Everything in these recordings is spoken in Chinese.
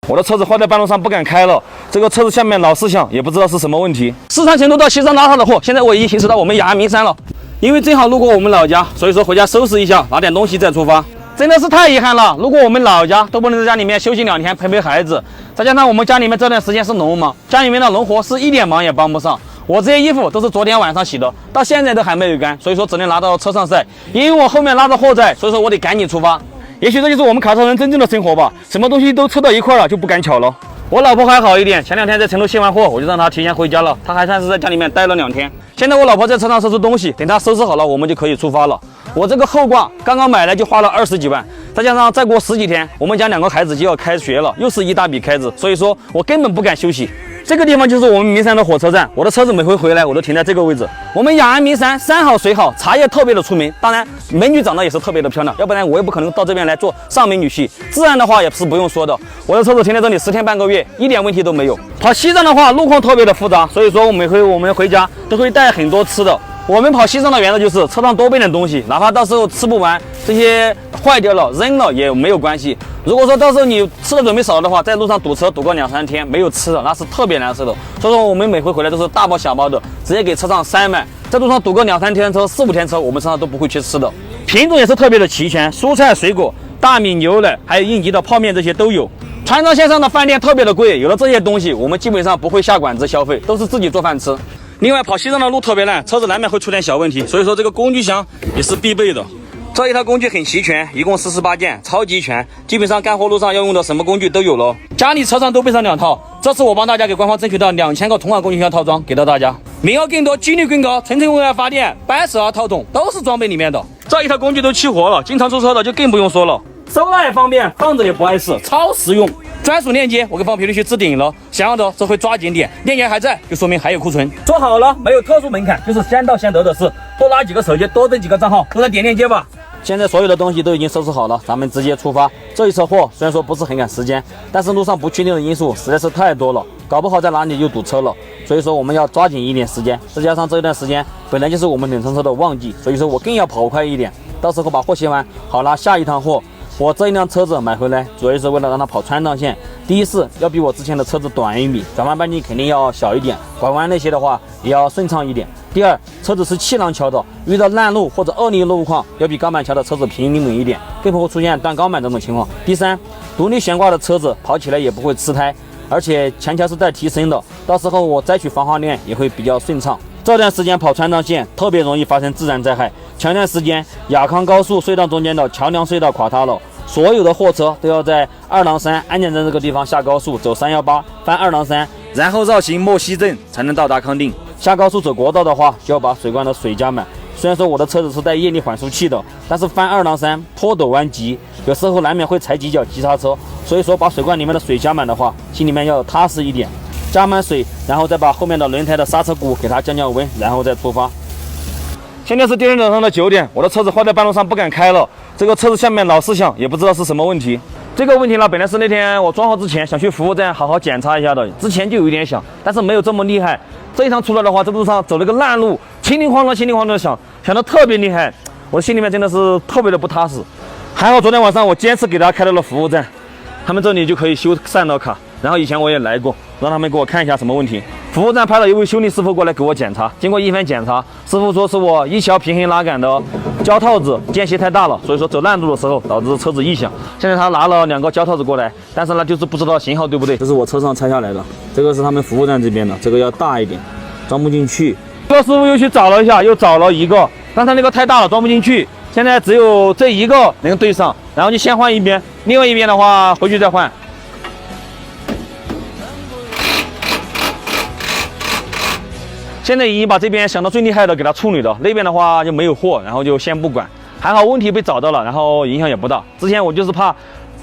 我的车子坏在半路上不敢开了，这个车子下面老是响，也不知道是什么问题。四川成都到西藏拉他的货，现在我已经行驶到我们雅安名山了。因为正好路过我们老家，所以说回家收拾一下，拿点东西再出发。真的是太遗憾了，如果我们老家都不能在家里面休息2天陪陪孩子，再加上我们家里面这段时间是农忙，家里面的农活是一点忙也帮不上。我这些衣服都是昨天晚上洗的，到现在都还没有干，所以说只能拿到车上晒。因为我后面拉着货在，所以说我得赶紧出发。也许这就是我们卡车人真正的生活吧，什么东西都凑到一块了，就不赶巧了。我老婆还好一点，前2天在成都卸完货，我就让她提前回家了，她还算是在家里面待了2天。现在我老婆在车上收拾东西，等她收拾好了，我们就可以出发了。我这个后挂刚刚买来就花了20几万，再加上再过10几天，我们家2个孩子就要开学了，又是一大笔开支，所以说我根本不敢休息。这个地方就是我们名山的火车站，我的车子每回回来我都停在这个位置。我们雅安名山山好水好，茶叶特别的出名，当然美女长得也是特别的漂亮，要不然我也不可能到这边来做上美女婿。治安的话也是不用说的，我的车子停在这里10天半个月，一点问题都没有。跑西藏的话路况特别的复杂，所以说每回我们回家都会带很多吃的。我们跑西藏的原则就是车上多备点东西，哪怕到时候吃不完，这些坏掉了扔了也没有关系。如果说到时候你吃的准备少了的话，在路上堵车堵个2、3天没有吃的，那是特别难受的。所以说我们每回回来都是大包小包的，直接给车上塞满，在路上堵个2、3天车、4、5天车，我们车上都不会去吃的。品种也是特别的齐全，蔬菜水果、大米、牛奶，还有应急的泡面，这些都有。川藏线上的饭店特别的贵，有了这些东西，我们基本上不会下馆子消费，都是自己做饭吃。另外跑西藏的路特别烂，车子难免会出点小问题，所以说这个工具箱也是必备的。这一套工具很齐全，一共48件，超级全，基本上干活路上要用的什么工具都有了。家里车上都备上2套，这次我帮大家给官方争取到2000个同款工具箱套装给到大家，名额更多，几率更高，纯为爱发电、掰手套筒都是装备里面的。这一套工具都齐活了，经常出车的就更不用说了。收纳也方便，放着也不碍事，超实用。专属链接我给放评论区置顶了，想要的这回抓紧点，链接还在就说明还有库存。说好了没有特殊门槛，就是先到先得的事，多拉几个手机，多登几个账号，都来点链接吧。现在所有的东西都已经收拾好了，咱们直接出发。这一车货虽然说不是很赶时间，但是路上不确定的因素实在是太多了，搞不好在哪里又堵车了，所以说我们要抓紧一点时间。再加上这一段时间本来就是我们冷藏车的旺季，所以说我更要跑快一点，到时候把货卸完，好拉下一趟货。我这一辆车子买回来，主要是为了让它跑川藏线。第一是要比我之前的车子短1米，转弯半径肯定要小一点，拐弯那些的话也要顺畅一点。第二，车子是气囊桥的，遇到烂路或者恶劣路况，要比钢板桥的车子平稳一点，更不会出现断钢板这种情况。第三，独立悬挂的车子跑起来也不会吃胎，而且前桥是带提升的，到时候我摘取防滑链也会比较顺畅。这段时间跑川藏线特别容易发生自然灾害，前段时间雅康高速隧道中间的桥梁隧道垮塌了，所有的货车都要在二郎山安检站这个地方下高速，走318翻二郎山，然后绕行莫溪镇才能到达康定。下高速走国道的话，就要把水罐的水加满。虽然说我的车子是带液力缓速器的，但是翻二郎山坡陡弯急，有时候难免会踩几脚急刹车，所以说把水罐里面的水加满的话，心里面要踏实一点。加满水，然后再把后面的轮胎的刹车鼓给它降降温，然后再出发。现在是第2天早上的9点，我的车子坏在半路上不敢开了，这个车子下面老是响，也不知道是什么问题。这个问题呢，本来是那天我装好之前想去服务站好好检查一下的，之前就有一点响，但是没有这么厉害。这一趟出来的话，这路上走了个烂路，轻铃哐啷的响得特别厉害，我的心里面真的是特别的不踏实。还好昨天晚上我坚持给大家开到了服务站，他们这里就可以修善导卡，然后以前我也来过，让他们给我看一下什么问题。服务站派了一位修理师傅过来给我检查，经过一番检查，师傅说是我一桥平衡拉杆的胶套子间隙太大了，所以说走烂路的时候导致车子异响。现在他拿了2个胶套子过来，但是呢就是不知道型号对不对。这是我车上拆下来的，这个是他们服务站这边的，这个要大一点，装不进去。这个师傅又去找了一下，又找了一个，刚才那个太大了装不进去，现在只有这一个能对上，然后就先换一边，另外一边的话回去再换。现在已经把这边想到最厉害的给它处理了，那边的话就没有货，然后就先不管。还好问题被找到了，然后影响也不大。之前我就是怕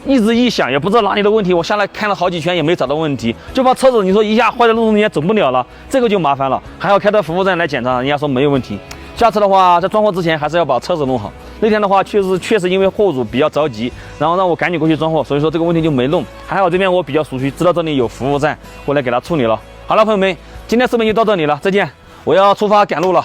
一直一响，也不知道哪里的问题，我下来看了好几圈也没找到问题，就怕车子你说一下坏在路中间走不了了，这个就麻烦了。还好开到服务站来检查，人家说没有问题。下次的话在装货之前还是要把车子弄好。那天的话确实因为货主比较着急，然后让我赶紧过去装货，所以说这个问题就没弄。还好这边我比较熟悉，知道这里有服务站，过来给他处理了。好了，朋友们，今天视频就到这里了，再见，我要出发赶路了。